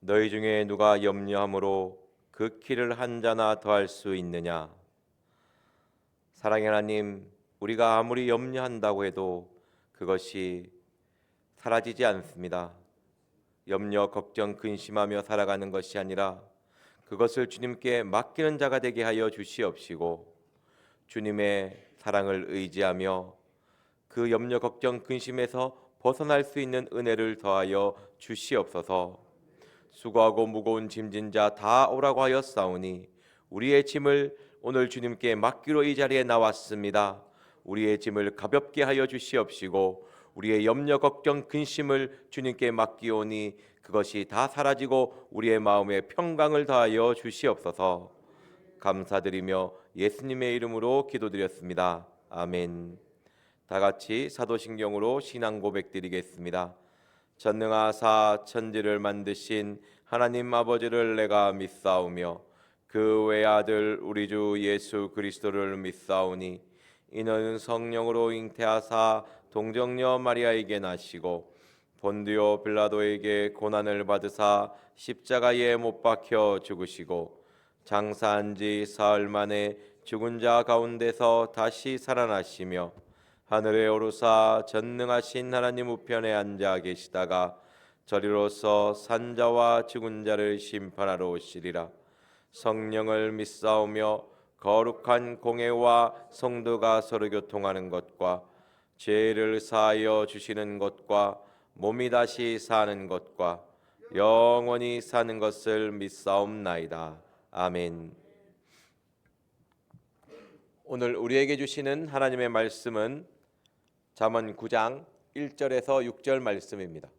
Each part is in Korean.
너희 중에 누가 염려함으로 그 키를 한 자나 더할 수 있느냐? 사랑의 하나님, 우리가 아무리 염려한다고 해도 그것이 사라지지 않습니다. 염려, 걱정, 근심하며 살아가는 것이 아니라 그것을 주님께 맡기는 자가 되게 하여 주시옵시고, 주님의 사랑을 의지하며 그 염려, 걱정, 근심에서 벗어날 수 있는 은혜를 더하여 주시옵소서. 수고하고 무거운 짐진 자 다 오라고 하였사오니 우리의 짐을 오늘 주님께 맡기로 이 자리에 나왔습니다. 우리의 짐을 가볍게 하여 주시옵시고 우리의 염려, 걱정, 근심을 주님께 맡기오니 그것이 다 사라지고 우리의 마음에 평강을 더하여 주시옵소서. 감사드리며 예수님의 이름으로 기도드렸습니다. 아멘. 다 같이 사도신경으로 신앙 고백드리겠습니다. 전능하사 천지를 만드신 하나님 아버지를 내가 믿사오며 그 외아들 우리 주 예수 그리스도를 믿사오니 이는 성령으로 잉태하사 동정녀 마리아에게 나시고 본디오 빌라도에게 고난을 받으사 십자가에 못 박혀 죽으시고 장사한 지 사흘 만에 죽은 자 가운데서 다시 살아나시며 하늘에 오르사 전능하신 하나님 우편에 앉아 계시다가 저리로서 산자와 죽은 자를 심판하러 오시리라. 성령을 믿사오며 거룩한 공회와 성도가 서로 교통하는 것과 죄를 사하여 주시는 것과 몸이 다시 사는 것과 영원히 사는 것을 믿사옵나이다. 아멘. 오늘 우리에게 주시는 하나님의 말씀은 잠언 9장 1절에서 6절 말씀입니다.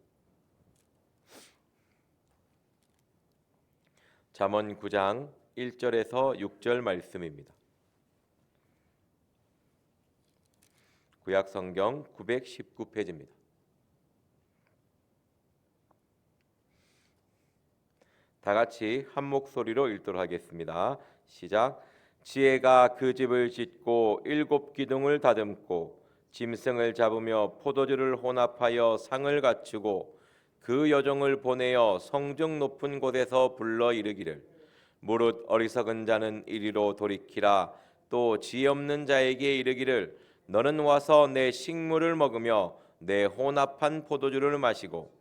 잠언 9장 1절에서 6절 말씀입니다. 구약 성경 919페이지입니다. 다 같이 한 목소리로 읽도록 하겠습니다. 시작. 지혜가 그 집을 짓고 7 기둥을 다듬고 짐승을 잡으며 포도주를 혼합하여 상을 갖추고 그 여종을 보내어 성중 높은 곳에서 불러 이르기를 무릇 어리석은 자는 이리로 돌이키라. 또 지혜 없는 자에게 이르기를 너는 와서 내 식물을 먹으며 내 혼합한 포도주를 마시고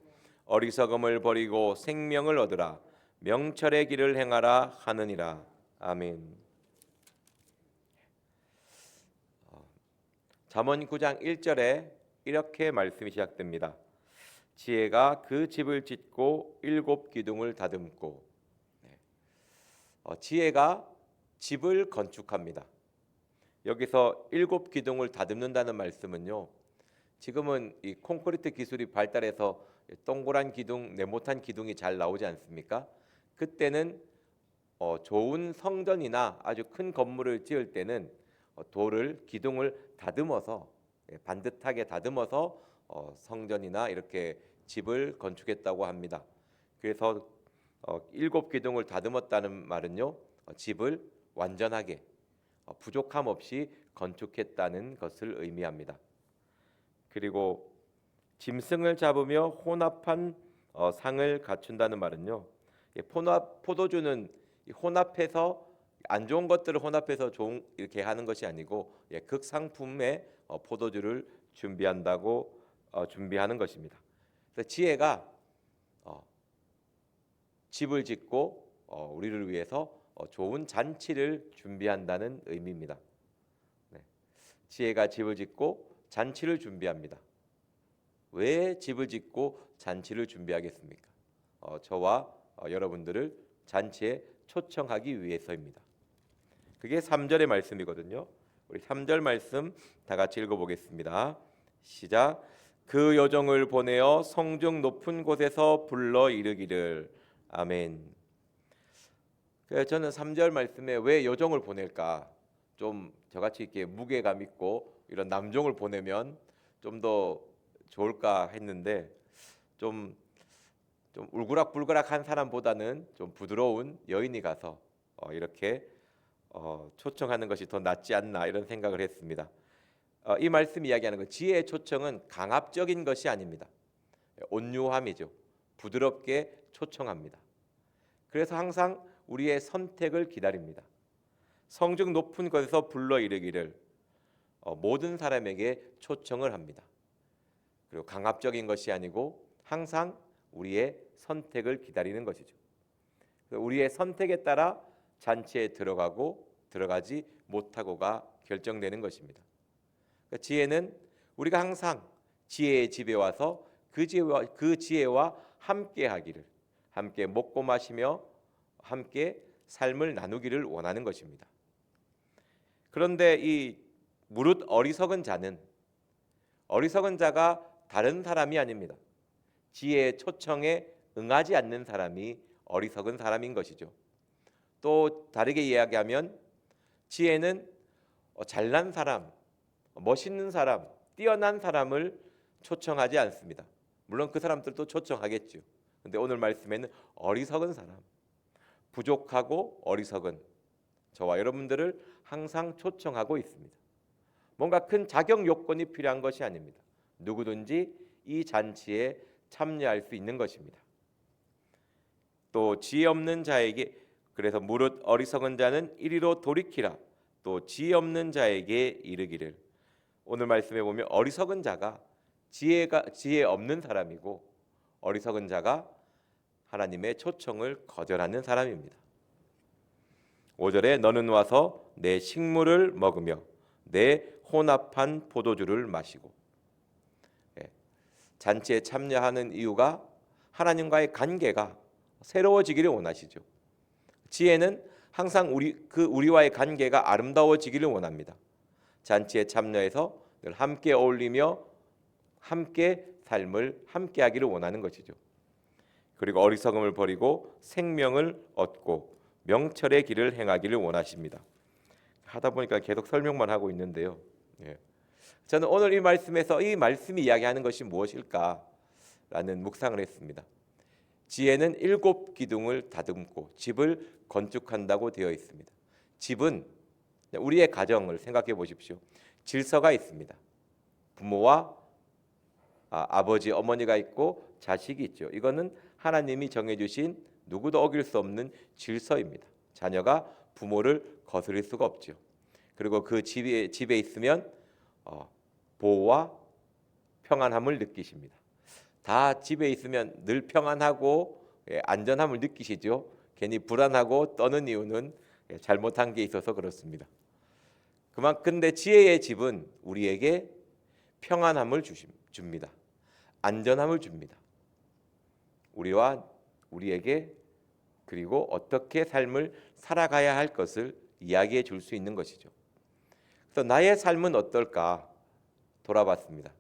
어리석음을 버리고 생명을 얻으라. 명철의 길을 행하라 하느니라. 아멘. 잠언 9장 1절에 이렇게 말씀이 시작됩니다. 지혜가 그 집을 짓고 7 기둥을 다듬고. 지혜가 집을 건축합니다. 여기서 7 기둥을 다듬는다는 말씀은요, 지금은 이 콘크리트 기술이 발달해서 동그란 기둥, 네모탄 기둥이 잘 나오지 않습니까? 그때는 좋은 성전이나 아주 큰 건물을 지을 때는 기둥을 다듬어서, 반듯하게 다듬어서 성전이나 이렇게 집을 건축했다고 합니다. 그래서 7 기둥을 다듬었다는 말은요, 집을 완전하게 부족함 없이 건축했다는 것을 의미합니다. 그리고 짐승을 잡으며 혼합한 상을 갖춘다는 말은요, 포도주는 혼합해서 안 좋은 것들을 혼합해서 좋은 이렇게 하는 것이 아니고 극상품의 포도주를 준비하는 것입니다. 그래서 지혜가 집을 짓고 우리를 위해서 좋은 잔치를 준비한다는 의미입니다. 지혜가 집을 짓고 잔치를 준비합니다. 왜 집을 짓고 잔치를 준비하겠습니까? 저와 여러분들을 잔치에 초청하기 위해서입니다. 그게 3절의 말씀이거든요. 우리 3절 말씀 다 같이 읽어보겠습니다. 시작. 그 여종을 보내어 성중 높은 곳에서 불러 이르기를. 아멘. 저는 3절 말씀에 왜 여종을 보낼까? 좀 저같이 이렇게 무게감 있고 이런 남종을 보내면 좀 더 좋을까 했는데 좀 울그락불그락한 사람보다는 좀 부드러운 여인이 가서 이렇게 초청하는 것이 더 낫지 않나 이런 생각을 했습니다. 이 말씀 이야기하는 것, 지혜의 초청은 강압적인 것이 아닙니다. 온유함이죠. 부드럽게 초청합니다. 그래서 항상 우리의 선택을 기다립니다. 성중 높은 곳에서 불러 이르기를 모든 사람에게 초청을 합니다. 그리고 강압적인 것이 아니고 항상 우리의 선택을 기다리는 것이죠. 우리의 선택에 따라 잔치에 들어가고 들어가지 못하고가 결정되는 것입니다. 그러니까 지혜는 우리가 항상 지혜의 집에 와서 그 지혜와 함께 하기를, 함께 먹고 마시며 함께 삶을 나누기를 원하는 것입니다. 그런데 이 무릇 어리석은 자가 다른 사람이 아닙니다. 지혜의 초청에 응하지 않는 사람이 어리석은 사람인 것이죠. 또 다르게 이야기하면 지혜는 잘난 사람, 멋있는 사람, 뛰어난 사람을 초청하지 않습니다. 물론 그 사람들도 초청하겠죠. 근데 오늘 말씀에는 어리석은 사람, 부족하고 어리석은 저와 여러분들을 항상 초청하고 있습니다. 뭔가 큰 자격 요건이 필요한 것이 아닙니다. 누구든지 이 잔치에 참여할 수 있는 것입니다. 또 지혜 없는 자에게, 그래서 무릇 어리석은 자는 이리로 돌이키라. 또 지혜 없는 자에게 이르기를. 오늘 말씀에 보면 어리석은 자가 지혜 없는 사람이고, 어리석은 자가 하나님의 초청을 거절하는 사람입니다. 5절에 너는 와서 내 식물을 먹으며 내 혼합한 포도주를 마시고. 잔치에 참여하는 이유가 하나님과의 관계가 새로워지기를 원하시죠. 지혜는 항상 우리와의 관계가 아름다워지기를 원합니다. 잔치에 참여해서 늘 함께 어울리며 함께 삶을 함께 하기를 원하는 것이죠. 그리고 어리석음을 버리고 생명을 얻고 명철의 길을 행하기를 원하십니다. 하다 보니까 계속 설명만 하고 있는데요. 저는 오늘 이 말씀에서 이 말씀이 이야기하는 것이 무엇일까라는 묵상을 했습니다. 지혜는 7 기둥을 다듬고 집을 건축한다고 되어 있습니다. 집은 우리의 가정을 생각해 보십시오. 질서가 있습니다. 부모와 아버지, 어머니가 있고 자식이 있죠. 이거는 하나님이 정해주신 누구도 어길 수 없는 질서입니다. 자녀가 부모를 거스릴 수가 없죠. 그리고 그 집에 있으면 보호와 평안함을 느끼십니다. 다 집에 있으면 늘 평안하고 안전함을 느끼시죠. 괜히 불안하고 떠는 이유는 잘못한 게 있어서 그렇습니다. 근데 지혜의 집은 우리에게 평안함을 줍니다. 안전함을 줍니다. 우리에게 그리고 어떻게 삶을 살아가야 할 것을 이야기해 줄 수 있는 것이죠. 그래서 나의 삶은 어떨까 돌아봤습니다.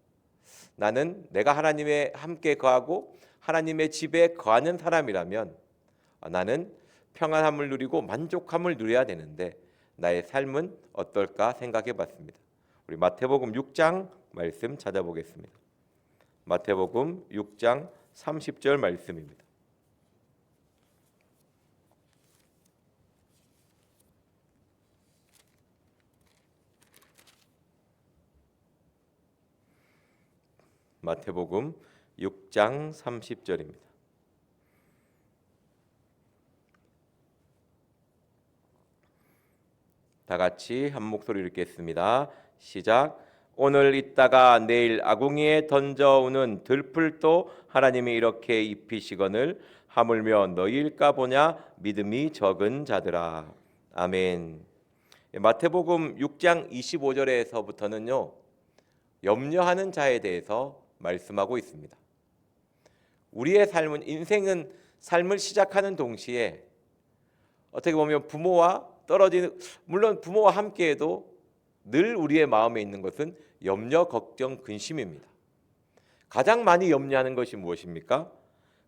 내가 하나님의 함께 거하고 하나님의 집에 거하는 사람이라면 나는 평안함을 누리고 만족함을 누려야 되는데 나의 삶은 어떨까 생각해 봤습니다. 우리 마태복음 6장 말씀 찾아보겠습니다. 마태복음 6장 30절 말씀입니다. 마태복음 6장 30절입니다. 다 같이 한 목소리 읽겠습니다. 시작. 오늘 있다가 내일 아궁이에 던져오는 들풀도 하나님이 이렇게 입히시거늘 하물며 너희일까 보냐 믿음이 적은 자들아. 아멘. 마태복음 6장 25절에서부터는요 염려하는 자에 대해서 말씀하고 있습니다. 우리의 인생은 삶을 시작하는 동시에 어떻게 보면 물론 부모와 함께해도 늘 우리의 마음에 있는 것은 염려, 걱정, 근심입니다. 가장 많이 염려하는 것이 무엇입니까?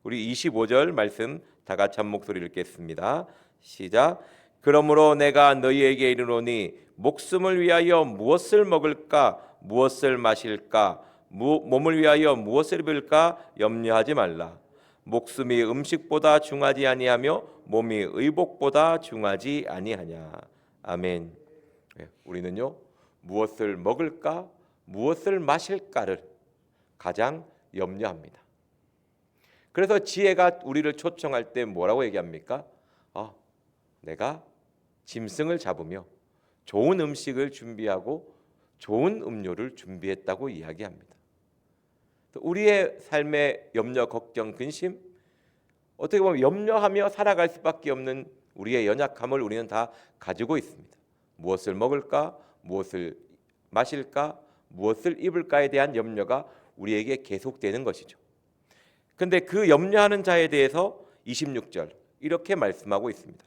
우리 25절 말씀 다 같이 한 목소리 읽겠습니다. 시작. 그러므로 내가 너희에게 이르노니 목숨을 위하여 무엇을 먹을까, 무엇을 마실까, 몸을 위하여 무엇을 입을까 염려하지 말라. 목숨이 음식보다 중하지 아니하며 몸이 의복보다 중하지 아니하냐. 아멘. 우리는요 무엇을 먹을까, 무엇을 마실까를 가장 염려합니다. 그래서 지혜가 우리를 초청할 때 뭐라고 얘기합니까? 내가 짐승을 잡으며 좋은 음식을 준비하고 좋은 음료를 준비했다고 이야기합니다. 우리의 삶의 염려, 걱정, 근심, 어떻게 보면 염려하며 살아갈 수밖에 없는 우리의 연약함을 우리는 다 가지고 있습니다. 무엇을 먹을까? 무엇을 마실까? 무엇을 입을까에 대한 염려가 우리에게 계속되는 것이죠. 근데 그 염려하는 자에 대해서 26절 이렇게 말씀하고 있습니다.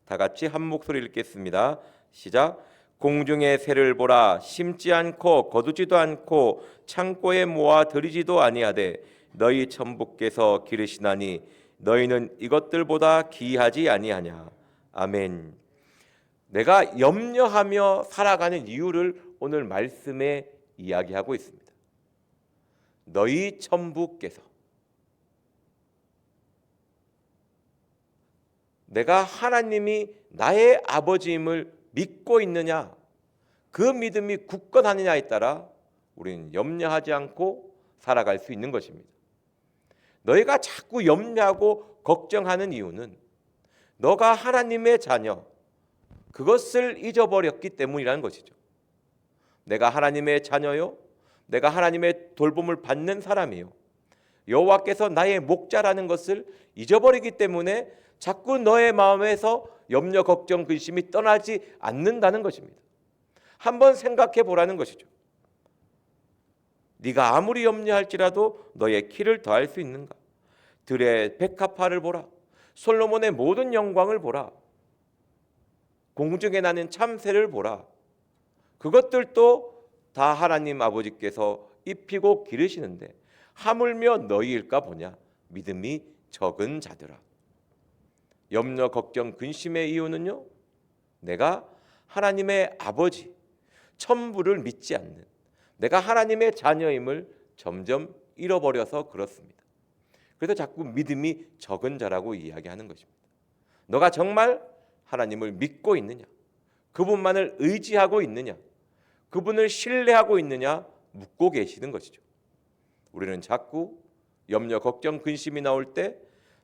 다 같이 한 목소리 읽겠습니다. 시작. 공중의 새를 보라. 심지 않고 거두지도 않고 창고에 모아 들이지도 아니하되 너희 천부께서 기르시나니 너희는 이것들보다 귀하지 아니하냐. 아멘. 내가 염려하며 살아가는 이유를 오늘 말씀에 이야기하고 있습니다. 너희 천부께서, 내가 하나님이 나의 아버지임을 믿고 있느냐, 그 믿음이 굳건하느냐에 따라 우리는 염려하지 않고 살아갈 수 있는 것입니다. 너희가 자꾸 염려하고 걱정하는 이유는 너가 하나님의 자녀, 그것을 잊어버렸기 때문이라는 것이죠. 내가 하나님의 자녀요, 내가 하나님의 돌봄을 받는 사람이요, 여호와께서 나의 목자라는 것을 잊어버리기 때문에 자꾸 너의 마음에서 염려, 걱정, 근심이 떠나지 않는다는 것입니다. 한번 생각해 보라는 것이죠. 네가 아무리 염려할지라도 너의 키를 더할 수 있는가? 들의 백합화를 보라. 솔로몬의 모든 영광을 보라. 공중에 나는 참새를 보라. 그것들도 다 하나님 아버지께서 입히고 기르시는데 하물며 너희일까 보냐. 믿음이 적은 자들아. 염려, 걱정, 근심의 이유는요, 내가 하나님의 아버지, 천부를 믿지 않는, 내가 하나님의 자녀임을 점점 잃어버려서 그렇습니다. 그래서 자꾸 믿음이 적은 자라고 이야기하는 것입니다. 너가 정말 하나님을 믿고 있느냐, 그분만을 의지하고 있느냐, 그분을 신뢰하고 있느냐 묻고 계시는 것이죠. 우리는 자꾸 염려, 걱정, 근심이 나올 때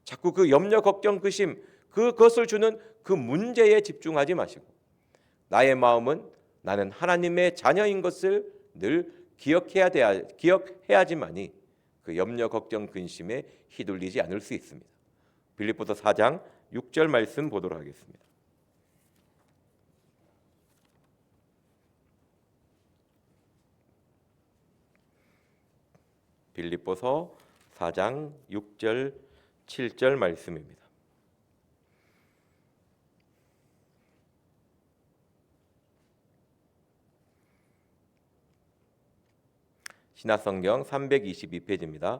자꾸 그 염려, 걱정, 근심, 그것을 주는 그 문제에 집중하지 마시고 나의 마음은 나는 하나님의 자녀인 것을 늘 기억해야지만이 그 염려, 걱정, 근심에 휘둘리지 않을 수 있습니다. 빌립보서 4장 6절 말씀 보도록 하겠습니다. 빌립보서 4장 6절 7절 말씀입니다. 신약성경 322페이지입니다.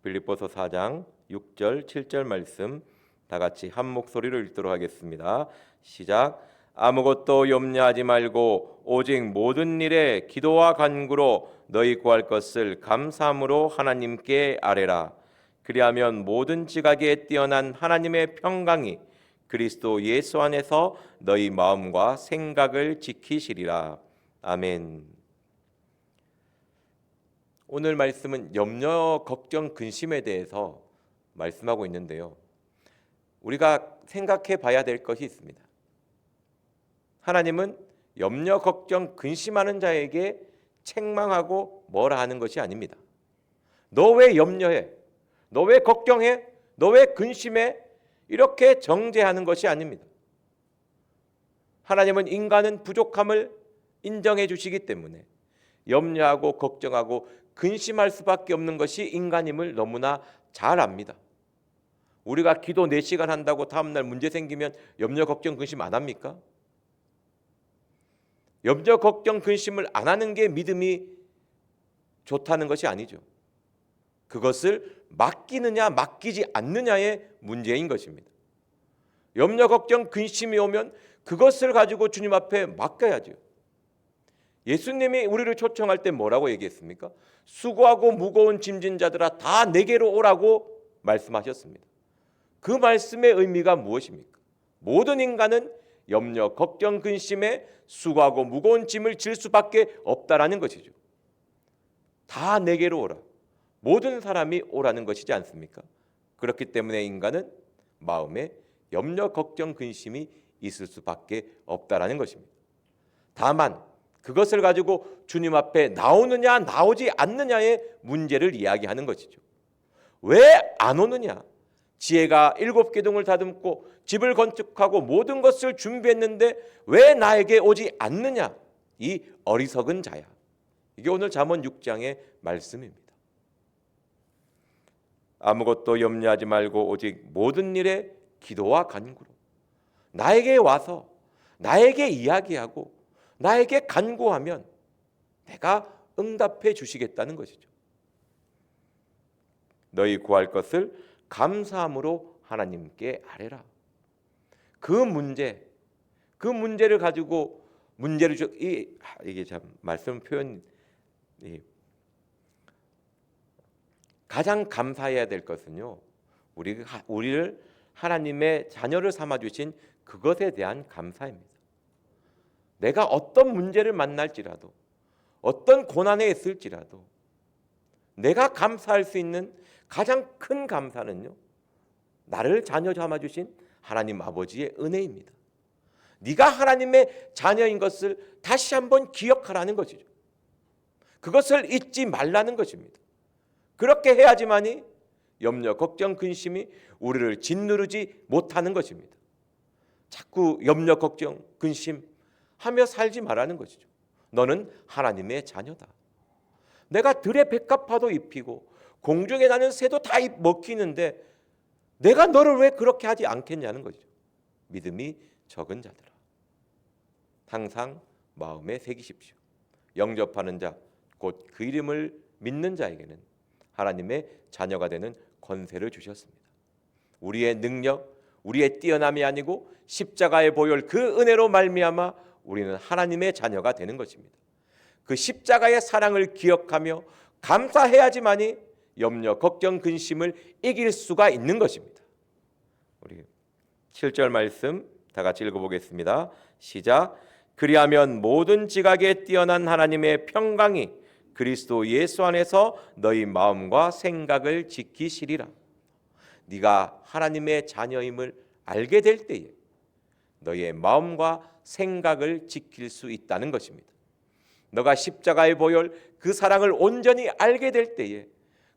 빌립보서 4장 6절 7절 말씀 다 같이 한 목소리로 읽도록 하겠습니다. 시작. 아무것도 염려하지 말고 오직 모든 일에 기도와 간구로 너희 구할 것을 감사함으로 하나님께 아뢰라. 그리하면 모든 지각에 뛰어난 하나님의 평강이 그리스도 예수 안에서 너희 마음과 생각을 지키시리라. 아멘. 오늘 말씀은 염려, 걱정, 근심에 대해서 말씀하고 있는데요. 우리가 생각해 봐야 될 것이 있습니다. 하나님은 염려, 걱정, 근심하는 자에게 책망하고 뭐라 하는 것이 아닙니다. 너 왜 염려해? 너 왜 걱정해? 너 왜 근심해? 이렇게 정죄하는 것이 아닙니다. 하나님은 인간은 부족함을 인정해 주시기 때문에 염려하고 걱정하고 근심할 수밖에 없는 것이 인간임을 너무나 잘 압니다. 우리가 기도 4시간 한다고 다음날 문제 생기면 염려, 걱정, 근심 안 합니까? 염려, 걱정, 근심을 안 하는 게 믿음이 좋다는 것이 아니죠. 그것을 맡기느냐 맡기지 않느냐의 문제인 것입니다. 염려, 걱정, 근심이 오면 그것을 가지고 주님 앞에 맡겨야죠. 예수님이 우리를 초청할 때 뭐라고 얘기했습니까? 수고하고 무거운 짐진 자들아 다 내게로 오라고 말씀하셨습니다. 그 말씀의 의미가 무엇입니까? 모든 인간은 염려, 걱정, 근심에 수고하고 무거운 짐을 질 수밖에 없다라는 것이죠. 다 내게로 오라. 모든 사람이 오라는 것이지 않습니까? 그렇기 때문에 인간은 마음에 염려, 걱정, 근심이 있을 수밖에 없다라는 것입니다. 다만 그것을 가지고 주님 앞에 나오느냐 나오지 않느냐의 문제를 이야기하는 것이죠. 왜 안 오느냐? 지혜가 7기둥을 다듬고 집을 건축하고 모든 것을 준비했는데 왜 나에게 오지 않느냐? 이 어리석은 자야. 이게 오늘 잠언 6장의 말씀입니다. 아무것도 염려하지 말고 오직 모든 일에 기도와 간구로 나에게 와서 나에게 이야기하고 나에게 간구하면 내가 응답해 주시겠다는 것이죠. 너희 구할 것을 감사함으로 하나님께 아뢰라. 그 문제를 가지고 이게 참 말씀 표현 가장 감사해야 될 것은요, 우리를 하나님의 자녀를 삼아 주신 그것에 대한 감사입니다. 내가 어떤 문제를 만날지라도 어떤 고난에 있을지라도 내가 감사할 수 있는 가장 큰 감사는요, 나를 자녀 삼아 주신 하나님 아버지의 은혜입니다. 네가 하나님의 자녀인 것을 다시 한번 기억하라는 것이죠. 그것을 잊지 말라는 것입니다. 그렇게 해야지만이 염려, 걱정, 근심이 우리를 짓누르지 못하는 것입니다. 자꾸 염려, 걱정, 근심하며 살지 말라는 것이죠. 너는 하나님의 자녀다. 내가 들의 백합화도 입히고 공중에 나는 새도 다 먹히는데 내가 너를 왜 그렇게 하지 않겠냐는 거죠. 믿음이 적은 자들아, 항상 마음에 새기십시오. 영접하는 자, 곧 그 이름을 믿는 자에게는 하나님의 자녀가 되는 권세를 주셨습니다. 우리의 능력, 우리의 뛰어남이 아니고 십자가의 보혈 그 은혜로 말미암아 우리는 하나님의 자녀가 되는 것입니다. 그 십자가의 사랑을 기억하며 감사해야지만이 염려, 걱정, 근심을 이길 수가 있는 것입니다. 우리 7절 말씀 다 같이 읽어보겠습니다. 시작. 그리하면 모든 지각에 뛰어난 하나님의 평강이 그리스도 예수 안에서 너희 마음과 생각을 지키시리라. 네가 하나님의 자녀임을 알게 될 때에 너희의 마음과 생각을 지킬 수 있다는 것입니다. 너가 십자가의 보혈 그 사랑을 온전히 알게 될 때에,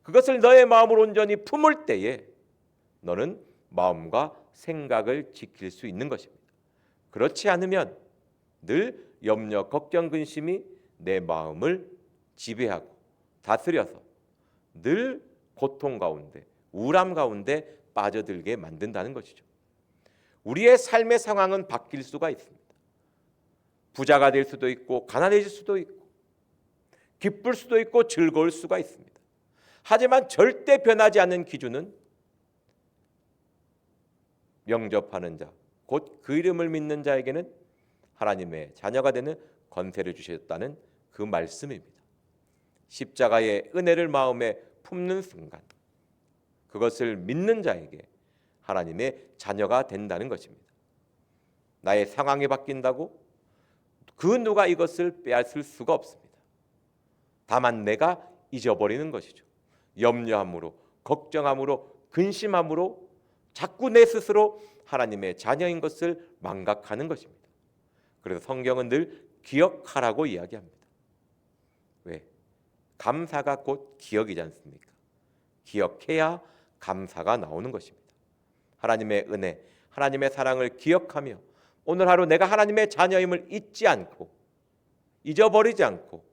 그것을 너의 마음으로 온전히 품을 때에 너는 마음과 생각을 지킬 수 있는 것입니다. 그렇지 않으면 늘 염려, 걱정, 근심이 내 마음을 지배하고 다스려서 늘 고통 가운데, 우울함 가운데 빠져들게 만든다는 것이죠. 우리의 삶의 상황은 바뀔 수가 있습니다. 부자가 될 수도 있고 가난해질 수도 있고 기쁠 수도 있고 즐거울 수가 있습니다. 하지만 절대 변하지 않는 기준은 영접하는 자, 곧 그 이름을 믿는 자에게는 하나님의 자녀가 되는 권세를 주셨다는 그 말씀입니다. 십자가의 은혜를 마음에 품는 순간 그것을 믿는 자에게 하나님의 자녀가 된다는 것입니다. 나의 상황이 바뀐다고 그 누가 이것을 빼앗을 수가 없습니다. 다만 내가 잊어버리는 것이죠. 염려함으로, 걱정함으로, 근심함으로 자꾸 내 스스로 하나님의 자녀인 것을 망각하는 것입니다. 그래서 성경은 늘 기억하라고 이야기합니다. 왜? 감사가 곧 기억이지 않습니까? 기억해야 감사가 나오는 것입니다. 하나님의 은혜, 하나님의 사랑을 기억하며 오늘 하루 내가 하나님의 자녀임을 잊지 않고 잊어버리지 않고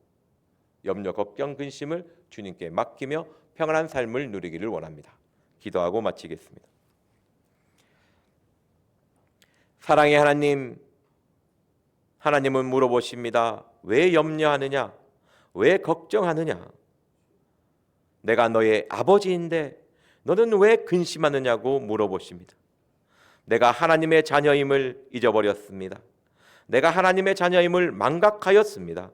염려, 걱정, 근심을 주님께 맡기며 평안한 삶을 누리기를 원합니다. 기도하고 마치겠습니다. 사랑의 하나님, 하나님은 물어보십니다. 왜 염려하느냐? 왜 걱정하느냐? 내가 너의 아버지인데 너는 왜 근심하느냐고 물어보십니다. 내가 하나님의 자녀임을 잊어버렸습니다. 내가 하나님의 자녀임을 망각하였습니다.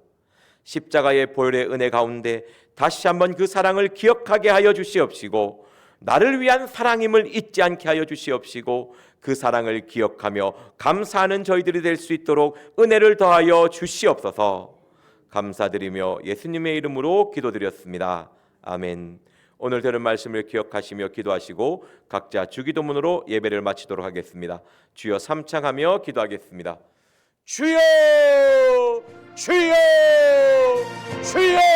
십자가의 보혈의 은혜 가운데 다시 한번 그 사랑을 기억하게 하여 주시옵시고 나를 위한 사랑임을 잊지 않게 하여 주시옵시고 그 사랑을 기억하며 감사하는 저희들이 될 수 있도록 은혜를 더하여 주시옵소서. 감사드리며 예수님의 이름으로 기도드렸습니다. 아멘. 오늘 들은 말씀을 기억하시며 기도하시고 각자 주기도문으로 예배를 마치도록 하겠습니다. 주여 삼창하며 기도하겠습니다. 주여 주여 주여